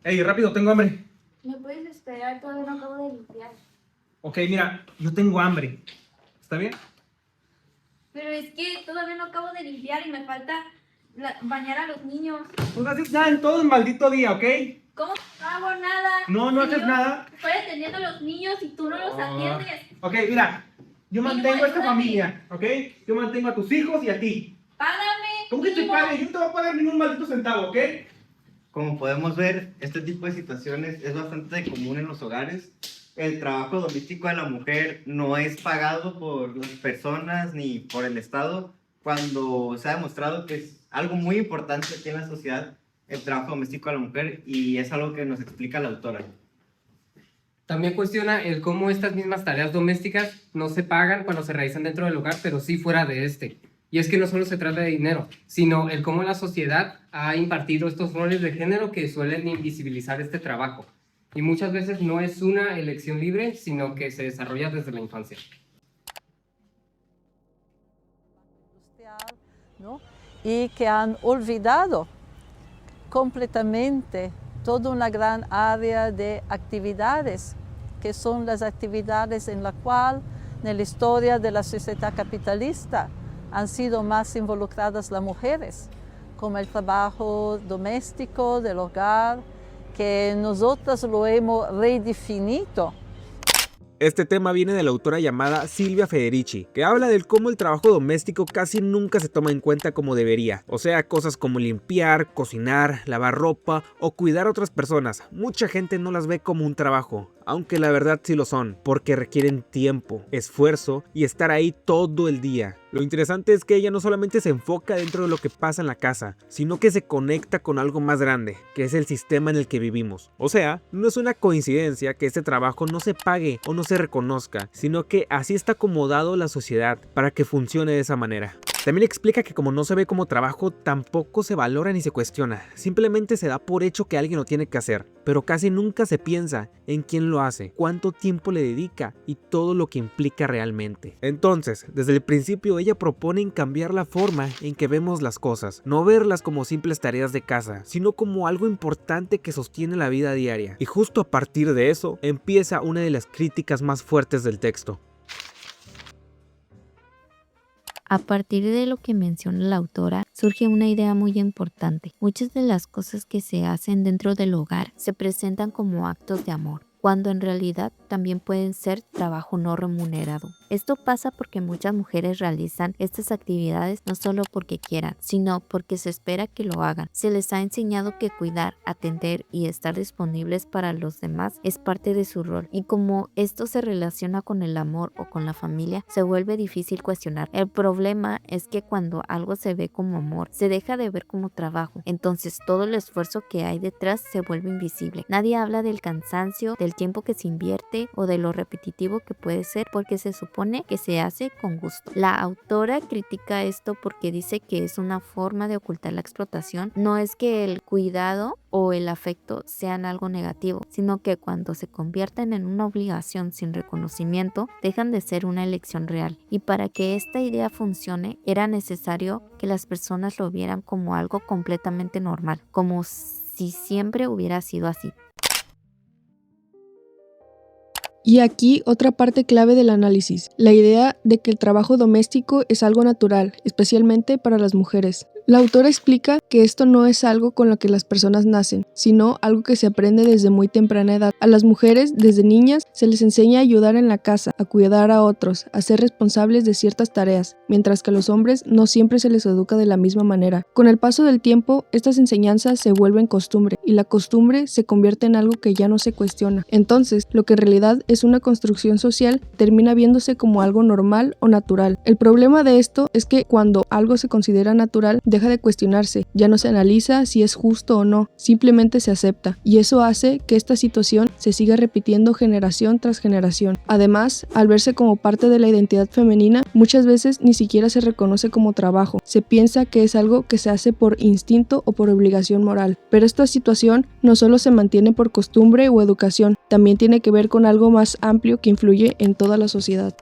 Ey, rápido, tengo hambre. ¿Me puedes esperar? Todavía no acabo de limpiar. Ok, mira, yo tengo hambre. ¿Está bien? Pero es que todavía no acabo de limpiar y me falta bañar a los niños. Pues no haces nada en todo el maldito día, ¿ok? ¿Cómo no hago nada? No Si haces yo nada. estoy atendiendo a los niños y tú no los atiendes. Ok, mira, yo Mínimo, mantengo a esta ayúdame. familia, ¿ok? Yo mantengo a tus hijos y a ti. Págame. ¿Cómo que te mínimo. pague? Yo no te voy a pagar ningún maldito centavo, ¿ok? Como podemos ver, este tipo de situaciones es bastante común en los hogares. El trabajo doméstico de la mujer no es pagado por las personas ni por el Estado, cuando se ha demostrado que es algo muy importante aquí en la sociedad, el trabajo doméstico de la mujer, y es algo que nos explica la autora. También cuestiona el cómo estas mismas tareas domésticas no se pagan cuando se realizan dentro del hogar, pero sí fuera de este. Y es que no solo se trata de dinero, sino el cómo la sociedad ha impartido estos roles de género que suelen invisibilizar este trabajo. Y muchas veces no es una elección libre, sino que se desarrolla desde la infancia. ¿No? Y que han olvidado completamente toda una gran área de actividades, que son las actividades en la cual, en la historia de la sociedad capitalista, han sido más involucradas las mujeres, como el trabajo doméstico del hogar, que nosotras lo hemos redefinido. Este tema viene de la autora llamada Silvia Federici, que habla del cómo el trabajo doméstico casi nunca se toma en cuenta como debería. O sea, cosas como limpiar, cocinar, lavar ropa o cuidar a otras personas. Mucha gente no las ve como un trabajo, aunque la verdad sí lo son, porque requieren tiempo, esfuerzo y estar ahí todo el día. Lo interesante es que ella no solamente se enfoca dentro de lo que pasa en la casa, sino que se conecta con algo más grande, que es el sistema en el que vivimos. O sea, no es una coincidencia que este trabajo no se pague o no se reconozca, sino que así está acomodado la sociedad para que funcione de esa manera. También explica que como no se ve como trabajo, tampoco se valora ni se cuestiona, simplemente se da por hecho que alguien lo tiene que hacer, pero casi nunca se piensa en quién lo hace, cuánto tiempo le dedica y todo lo que implica realmente. Entonces, desde el principio ella propone cambiar la forma en que vemos las cosas, no verlas como simples tareas de casa, sino como algo importante que sostiene la vida diaria. Y justo a partir de eso, empieza una de las críticas más fuertes del texto. A partir de lo que menciona la autora, surge una idea muy importante. Muchas de las cosas que se hacen dentro del hogar se presentan como actos de amor, cuando en realidad también pueden ser trabajo no remunerado. Esto pasa porque muchas mujeres realizan estas actividades no solo porque quieran, sino porque se espera que lo hagan. Se les ha enseñado que cuidar, atender y estar disponibles para los demás es parte de su rol. Y como esto se relaciona con el amor o con la familia, se vuelve difícil cuestionar. El problema es que cuando algo se ve como amor, se deja de ver como trabajo. Entonces todo el esfuerzo que hay detrás se vuelve invisible. Nadie habla del cansancio, del tiempo que se invierte o de lo repetitivo que puede ser, porque se supone que se hace con gusto. La autora critica esto porque dice que es una forma de ocultar la explotación. No es que el cuidado o el afecto sean algo negativo, sino que cuando se convierten en una obligación sin reconocimiento, dejan de ser una elección real. Y para que esta idea funcione, era necesario que las personas lo vieran como algo completamente normal, como si siempre hubiera sido así. Y aquí otra parte clave del análisis, la idea de que el trabajo doméstico es algo natural, especialmente para las mujeres. La autora explica que esto no es algo con lo que las personas nacen, sino algo que se aprende desde muy temprana edad. A las mujeres, desde niñas, se les enseña a ayudar en la casa, a cuidar a otros, a ser responsables de ciertas tareas, mientras que a los hombres no siempre se les educa de la misma manera. Con el paso del tiempo, estas enseñanzas se vuelven costumbre, y la costumbre se convierte en algo que ya no se cuestiona. Entonces, lo que en realidad es una construcción social termina viéndose como algo normal o natural. El problema de esto es que cuando algo se considera natural, deja de cuestionarse, ya no se analiza si es justo o no, simplemente se acepta, y eso hace que esta situación se siga repitiendo generación tras generación. Además, al verse como parte de la identidad femenina, muchas veces ni siquiera se reconoce como trabajo, se piensa que es algo que se hace por instinto o por obligación moral, pero esta situación no solo se mantiene por costumbre o educación, también tiene que ver con algo más amplio que influye en toda la sociedad.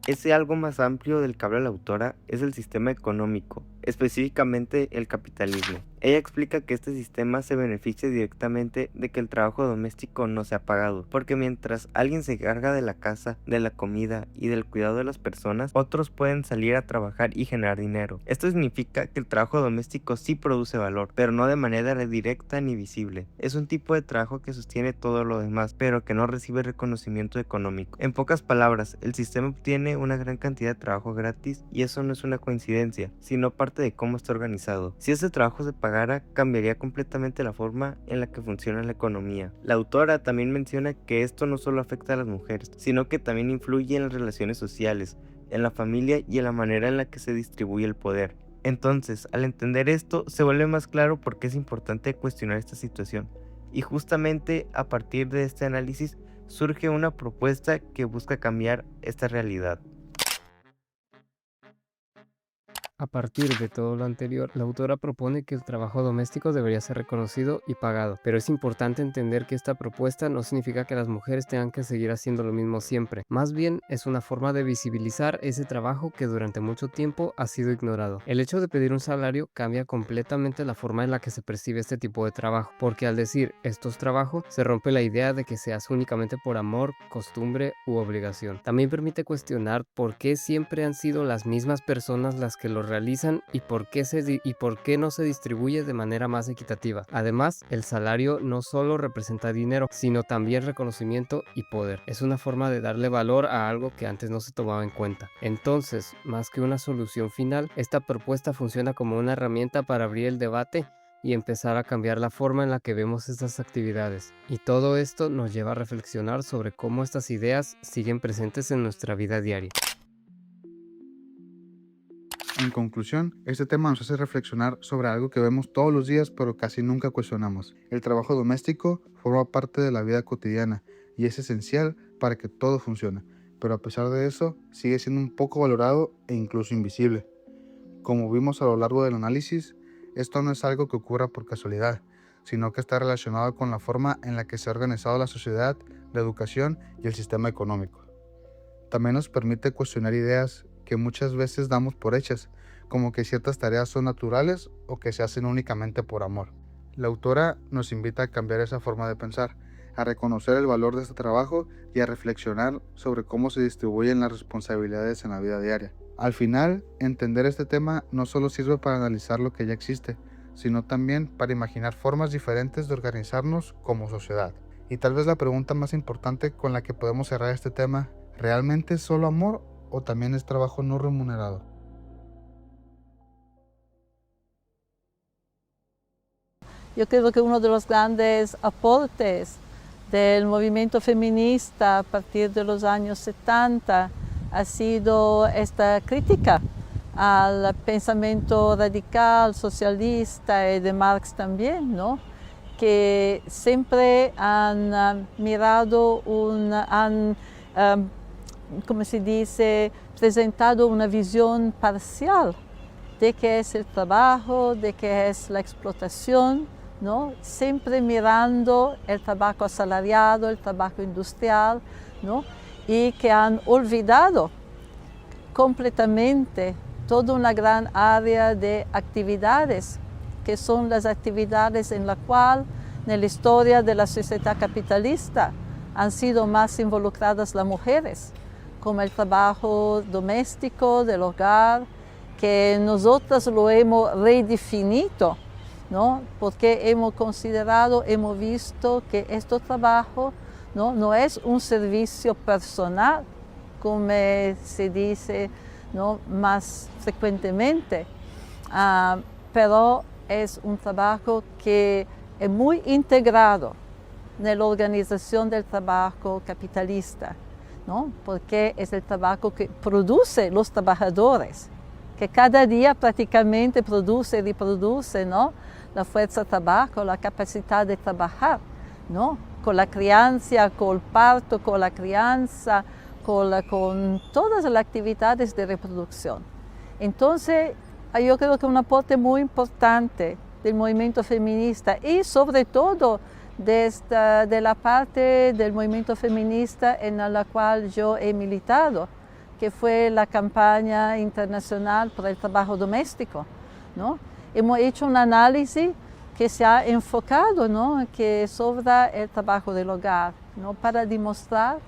Ese algo más amplio del que habla la autora es el sistema económico, específicamente el capitalismo. Ella explica que este sistema se beneficia directamente de que el trabajo doméstico no sea pagado, porque mientras alguien se encarga de la casa, de la comida y del cuidado de las personas, otros pueden salir a trabajar y generar dinero. Esto significa que el trabajo doméstico sí produce valor, pero no de manera directa ni visible. Es un tipo de trabajo que sostiene todo lo demás, pero que no recibe reconocimiento económico. En pocas palabras, el sistema obtiene una gran cantidad de trabajo gratis y eso no es una coincidencia, sino parte de cómo está organizado. Si ese trabajo se pagara, cambiaría completamente la forma en la que funciona la economía. La autora también menciona que esto no solo afecta a las mujeres, sino que también influye en las relaciones sociales, en la familia y en la manera en la que se distribuye el poder. Entonces, al entender esto, se vuelve más claro por qué es importante cuestionar esta situación. Y justamente a partir de este análisis surge una propuesta que busca cambiar esta realidad. A partir de todo lo anterior, la autora propone que el trabajo doméstico debería ser reconocido y pagado, pero es importante entender que esta propuesta no significa que las mujeres tengan que seguir haciendo lo mismo siempre, más bien es una forma de visibilizar ese trabajo que durante mucho tiempo ha sido ignorado. El hecho de pedir un salario cambia completamente la forma en la que se percibe este tipo de trabajo, porque al decir estos trabajos se rompe la idea de que se hace únicamente por amor, costumbre u obligación. También permite cuestionar por qué siempre han sido las mismas personas las que lo realizan y por qué no se distribuye de manera más equitativa. Además, el salario no solo representa dinero, sino también reconocimiento y poder. Es una forma de darle valor a algo que antes no se tomaba en cuenta. Entonces, más que una solución final, esta propuesta funciona como una herramienta para abrir el debate y empezar a cambiar la forma en la que vemos estas actividades. Y todo esto nos lleva a reflexionar sobre cómo estas ideas siguen presentes en nuestra vida diaria. En conclusión, este tema nos hace reflexionar sobre algo que vemos todos los días pero casi nunca cuestionamos. El trabajo doméstico forma parte de la vida cotidiana y es esencial para que todo funcione, pero a pesar de eso sigue siendo un poco valorado e incluso invisible. Como vimos a lo largo del análisis, esto no es algo que ocurra por casualidad, sino que está relacionado con la forma en la que se ha organizado la sociedad, la educación y el sistema económico. También nos permite cuestionar ideas que muchas veces damos por hechas, como que ciertas tareas son naturales o que se hacen únicamente por amor. La autora nos invita a cambiar esa forma de pensar, a reconocer el valor de este trabajo y a reflexionar sobre cómo se distribuyen las responsabilidades en la vida diaria. Al final, entender este tema no solo sirve para analizar lo que ya existe, sino también para imaginar formas diferentes de organizarnos como sociedad. Y tal vez la pregunta más importante con la que podemos cerrar este tema, ¿realmente es solo amor o también es trabajo no remunerado? Yo creo que uno de los grandes aportes del movimiento feminista a partir de los años 70 ha sido esta crítica al pensamiento radical, socialista y de Marx también, ¿no? Que siempre han mirado, como se dice, presentado una visión parcial de qué es el trabajo, de qué es la explotación, ¿no? Siempre mirando el trabajo asalariado, el trabajo industrial, ¿no? Y que han olvidado completamente toda una gran área de actividades, que son las actividades en la cual, en la historia de la sociedad capitalista, han sido más involucradas las mujeres, como el trabajo doméstico, del hogar, que nosotras lo hemos redefinido, ¿no? Porque hemos considerado, hemos visto que este trabajo no es un servicio personal, como se dice, ¿no? Más frecuentemente, pero es un trabajo que es muy integrado en la organización del trabajo capitalista, ¿no? Porque es el trabajo que produce los trabajadores, que cada día prácticamente produce y reproduce, ¿no? La fuerza de trabajo, la capacidad de trabajar, ¿no? Con la crianza, con el parto, con la crianza, con todas las actividades de reproducción. Entonces, yo creo que un aporte muy importante del movimiento feminista y sobre todo de la parte del movimiento feminista en la cual yo he militado, que fue la campaña internacional por el trabajo doméstico, ¿no? Hemos hecho un análisis que se ha enfocado, ¿no?, que sobre el trabajo del hogar, ¿no?, para demostrar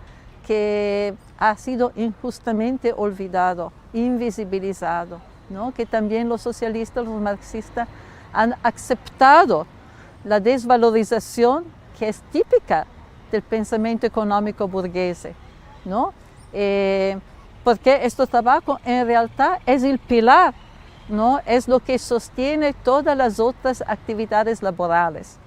que ha sido injustamente olvidado, invisibilizado, ¿no?, que también los socialistas, los marxistas han aceptado la desvalorización que es típica del pensamiento económico burgués, ¿no? Porque este trabajo en realidad es el pilar, ¿no? Es lo que sostiene todas las otras actividades laborales.